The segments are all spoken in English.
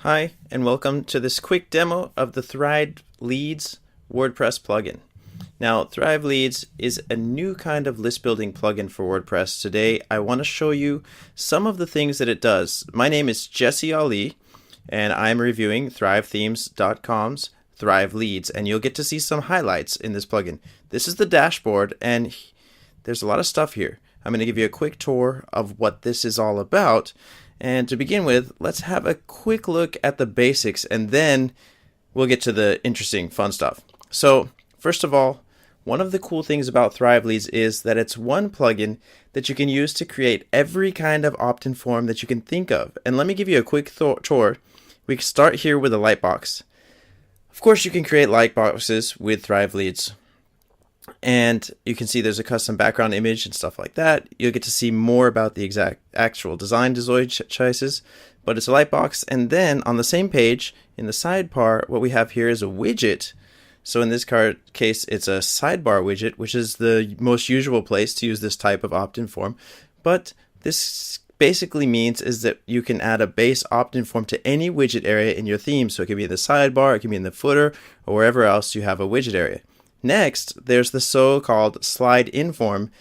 Hi, and welcome to this quick demo of the ThriveLeads WordPress plugin. Now, ThriveLeads is a new kind of list building plugin for WordPress. Today, I want to show you some of the things that it does. My name is Jesse Ali, and I'm reviewing ThriveThemes.com's ThriveLeads, and you'll get to see some highlights in this plugin. This is the dashboard, and there's a lot of stuff here. I'm going to give you a quick tour of what this is all about. And to begin with, let's have a quick look at the basics, and then we'll get to the interesting, fun stuff. So, first of all, one of the cool things about ThriveLeads is that it's one plugin that you can use to create every kind of opt-in form that you can think of. And let me give you a quick tour. We can start here with a lightbox. Of course, you can create lightboxes with ThriveLeads. And you can see there's a custom background image and stuff like that. You'll get to see more about the actual design choices, but it's a lightbox. And then on the same page, in the sidebar, what we have here is a widget. So in this case, it's a sidebar widget, which is the most usual place to use this type of opt-in form. But this basically means is that you can add a base opt-in form to any widget area in your theme. So it can be in the sidebar, it can be in the footer, or wherever else you have a widget area. Next, there's the so-called slide in form,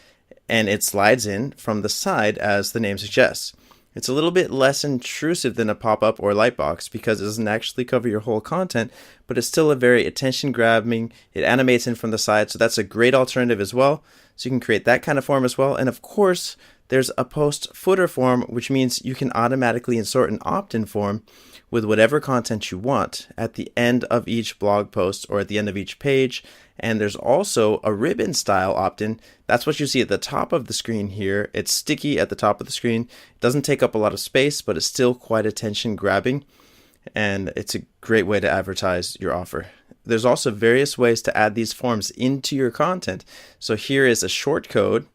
and it slides in from the side as the name suggests. It's a little bit less intrusive than a pop-up or lightbox because it doesn't actually cover your whole content, but it's still a very attention-grabbing. It animates in from the side, so that's a great alternative as well. So you can create that kind of form as well. And of course, there's a post footer form, which means you can automatically insert an opt-in form with whatever content you want at the end of each blog post or at the end of each page. And there's also a ribbon style opt-in. That's what you see at the top of the screen here. It's sticky at the top of the screen. It doesn't take up a lot of space, but it's still quite attention grabbing. And it's a great way to advertise your offer. There's also various ways to add these forms into your content. So here is a shortcode,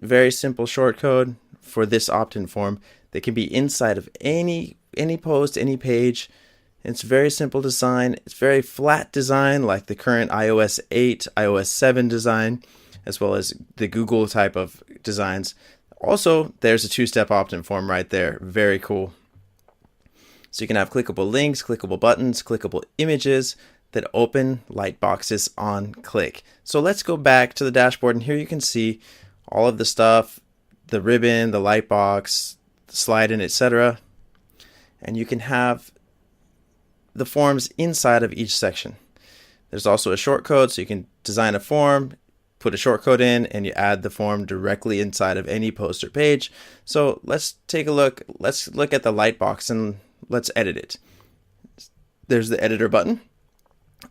very simple shortcode for this opt-in form that can be inside of any post, any page. It's very simple design. It's very flat design like the current iOS 8, iOS 7 design, as well as the Google type of designs. Also, there's a two-step opt-in form right there. Very cool. So you can have clickable links, clickable buttons, clickable images that open lightboxes on click. So let's go back to the dashboard, and here you can see all of the stuff, the ribbon, the lightbox, the slide in, etc. And you can have the forms inside of each section. There's also a shortcode, so you can design a form, put a shortcode in, and you add the form directly inside of any post or page. So let's take a look. Let's look at the lightbox and let's edit it. There's the editor button.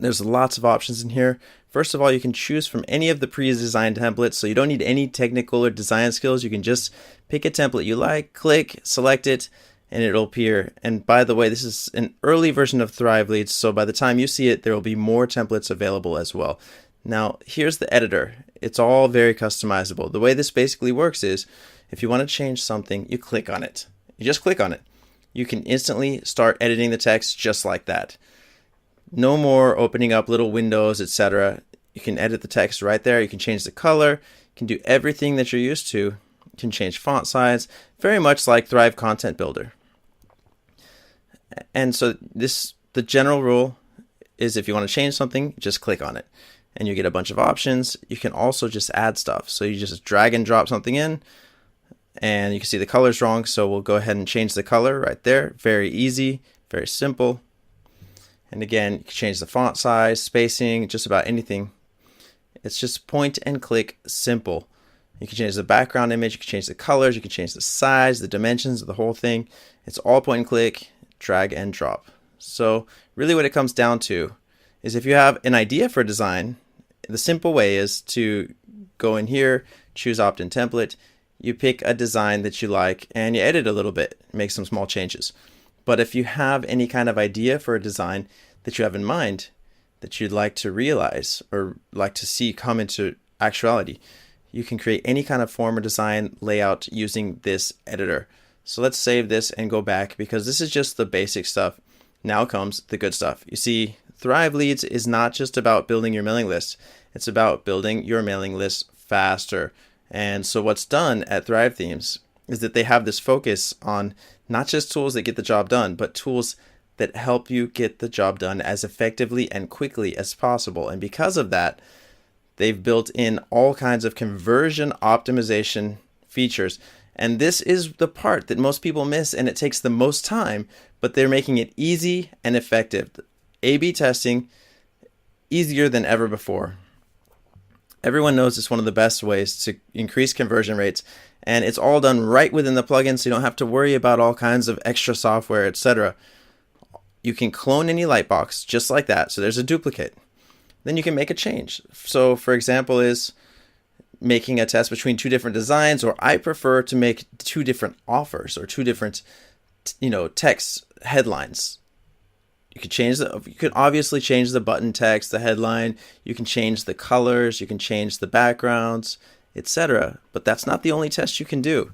There's lots of options in here. First of all, you can choose from any of the pre-designed templates, so you don't need any technical or design skills. You can just pick a template you like, click, select it, and it'll appear. And by the way, this is an early version of ThriveLeads, so by the time you see it, there will be more templates available as well. Now, here's the editor. It's all very customizable. The way this basically works is, if you want to change something, you click on it. You just click on it. You can instantly start editing the text just like that. No more opening up little windows, etc. You can edit the text right there. You can change the color. You can do everything that you're used to. You can change font size, very much like Thrive Content Builder. And so the general rule is if you want to change something, just click on it and you get a bunch of options. You can also just add stuff. So you just drag and drop something in, and you can see the color's wrong. So we'll go ahead and change the color right there. Very easy, very simple. And again, you can change the font size, spacing, just about anything. It's just point and click simple. You can change the background image, you can change the colors, you can change the size, the dimensions of the whole thing. It's all point and click, drag and drop. So really what it comes down to is if you have an idea for a design, the simple way is to go in here, choose opt-in template, you pick a design that you like, and you edit a little bit, make some small changes. But if you have any kind of idea for a design that you have in mind that you'd like to realize or like to see come into actuality, you can create any kind of form or design layout using this editor. So let's save this and go back because this is just the basic stuff. Now comes the good stuff. You see, ThriveLeads is not just about building your mailing list. It's about building your mailing list faster. And so what's done at Thrive Themes is that they have this focus on not just tools that get the job done, but tools that help you get the job done as effectively and quickly as possible. And because of that, they've built in all kinds of conversion optimization features. And this is the part that most people miss, and it takes the most time, but they're making it easy and effective. A/B testing, easier than ever before. Everyone knows it's one of the best ways to increase conversion rates, and it's all done right within the plugin, so you don't have to worry about all kinds of extra software, etc. You can clone any lightbox just like that, so there's a duplicate. Then you can make a change. So for example is making a test between two different designs, or I prefer to make two different offers or two different text headlines. You can obviously change the button text, the headline, you can change the colors, you can change the backgrounds, etc. But that's not the only test you can do.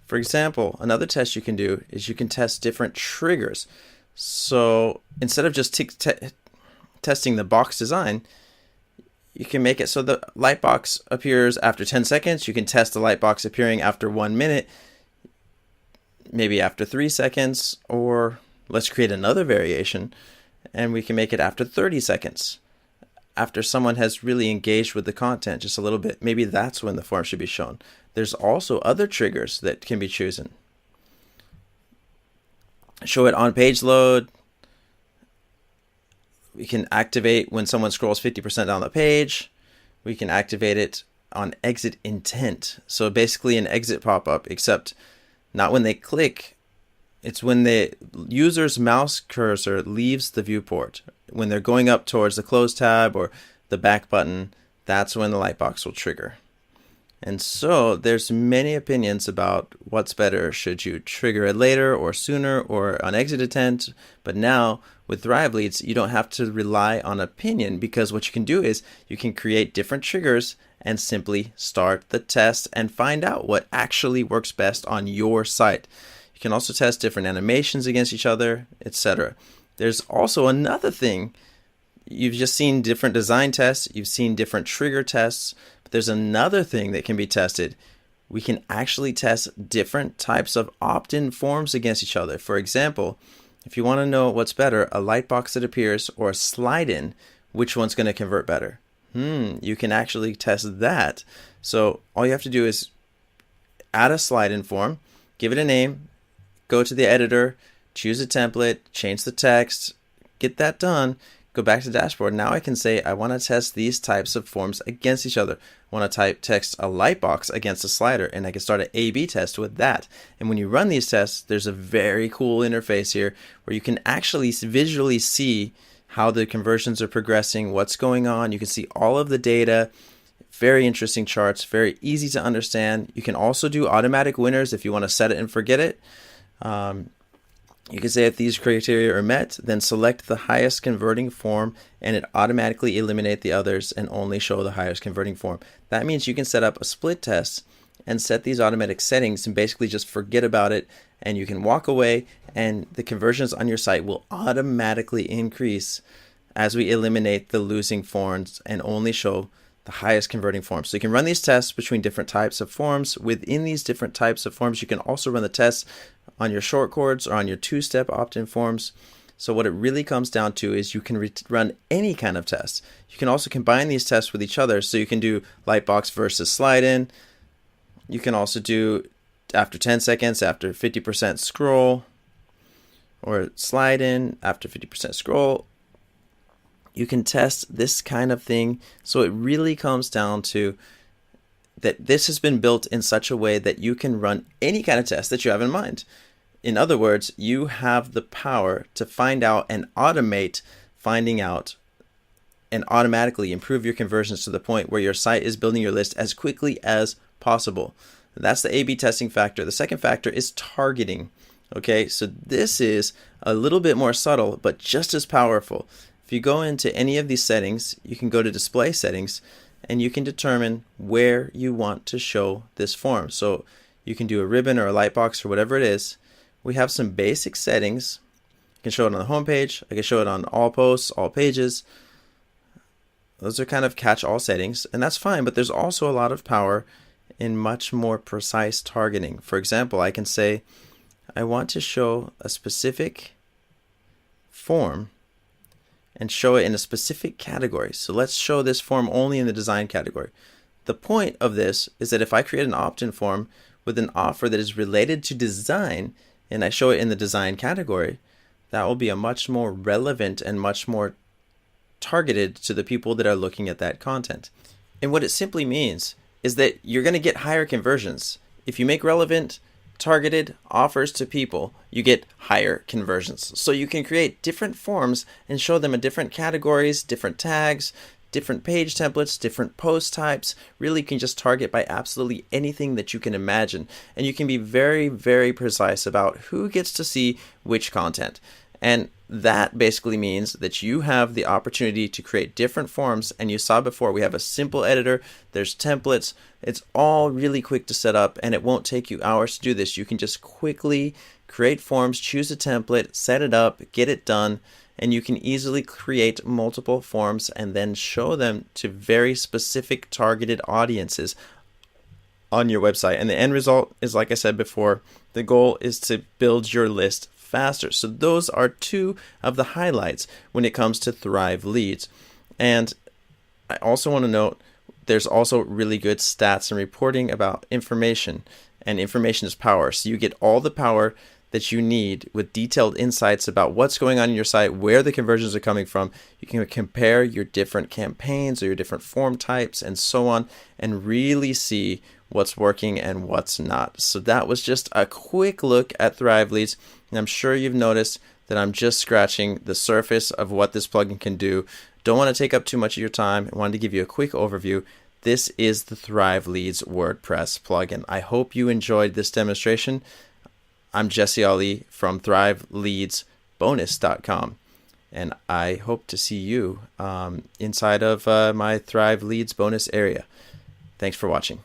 For example, another test you can do is you can test different triggers. So instead of just testing the box design, you can make it so the light box appears after 10 seconds. You can test the light box appearing after 1 minute, maybe after 3 seconds, or let's create another variation and we can make it after 30 seconds. After someone has really engaged with the content just a little bit, maybe that's when the form should be shown. There's also other triggers that can be chosen. Show it on page load. We can activate when someone scrolls 50% down the page. We can activate it on exit intent. So basically an exit pop-up, except not when they click. It's when the user's mouse cursor leaves the viewport. When they're going up towards the close tab or the back button, that's when the lightbox will trigger. And so there's many opinions about what's better. Should you trigger it later or sooner or on exit intent? But now with ThriveLeads, you don't have to rely on opinion, because what you can do is you can create different triggers and simply start the test and find out what actually works best on your site. You can also test different animations against each other, etc. There's also another thing. You've just seen different design tests, you've seen different trigger tests, but there's another thing that can be tested. We can actually test different types of opt-in forms against each other. For example, if you want to know what's better, a lightbox that appears or a slide-in, which one's going to convert better? You can actually test that. So all you have to do is add a slide-in form, give it a name, go to the editor, choose a template, change the text, get that done, go back to the dashboard. Now I can say I want to test these types of forms against each other. I want to text a lightbox against a slider, and I can start an A/B test with that. And when you run these tests, there's a very cool interface here where you can actually visually see how the conversions are progressing, what's going on. You can see all of the data. Very interesting charts, very easy to understand. You can also do automatic winners if you want to set it and forget it. You can say if these criteria are met, then select the highest converting form and it automatically eliminate the others and only show the highest converting form. That means you can set up a split test and set these automatic settings and basically just forget about it, and you can walk away and the conversions on your site will automatically increase as we eliminate the losing forms and only show the highest converting forms. So you can run these tests between different types of forms. Within these different types of forms, you can also run the tests on your short chords or on your two-step opt-in forms. So what it really comes down to is you can run any kind of test. You can also combine these tests with each other. So you can do lightbox versus slide-in. You can also do after 10 seconds, after 50% scroll, or slide-in after 50% scroll. You can test this kind of thing. So it really comes down to that this has been built in such a way that you can run any kind of test that you have in mind. In other words, you have the power to find out and automate finding out and automatically improve your conversions to the point where your site is building your list as quickly as possible. That's the A/B testing factor. The second factor is targeting. Okay, so this is a little bit more subtle, but just as powerful. If you go into any of these settings, you can go to display settings and you can determine where you want to show this form. So you can do a ribbon or a lightbox or whatever it is. We have some basic settings. I can show it on the home page. I can show it on all posts, all pages. Those are kind of catch-all settings, and that's fine, but there's also a lot of power in much more precise targeting. For example, I can say I want to show a specific form and show it in a specific category. So let's show this form only in the design category. The point of this is that if I create an opt-in form with an offer that is related to design and I show it in the design category, that will be a much more relevant and much more targeted to the people that are looking at that content. And what it simply means is that you're going to get higher conversions. If you make relevant, targeted offers to people, you get higher conversions. So you can create different forms and show them in different categories, different tags, different page templates, different post types. Really, you can just target by absolutely anything that you can imagine. And you can be very, very precise about who gets to see which content. And that basically means that you have the opportunity to create different forms. And you saw before, we have a simple editor, there's templates, it's all really quick to set up, and it won't take you hours to do this. You can just quickly create forms, choose a template, set it up, get it done, and you can easily create multiple forms and then show them to very specific targeted audiences on your website. And the end result is, like I said before, the goal is to build your list faster. So those are two of the highlights when it comes to ThriveLeads. And I also want to note there's also really good stats and reporting about information, and information is power. So you get all the power that you need with detailed insights about what's going on in your site, where the conversions are coming from. You can compare your different campaigns or your different form types and so on, and really see what's working and what's not. So that was just a quick look at ThriveLeads, and I'm sure you've noticed that I'm just scratching the surface of what this plugin can do. Don't want to take up too much of your time. I wanted to give you a quick overview. This is the ThriveLeads WordPress plugin. I hope you enjoyed this demonstration. I'm Jesse Ali from ThriveLeadsBonus.com, and I hope to see you inside of my ThriveLeads bonus area. Thanks for watching.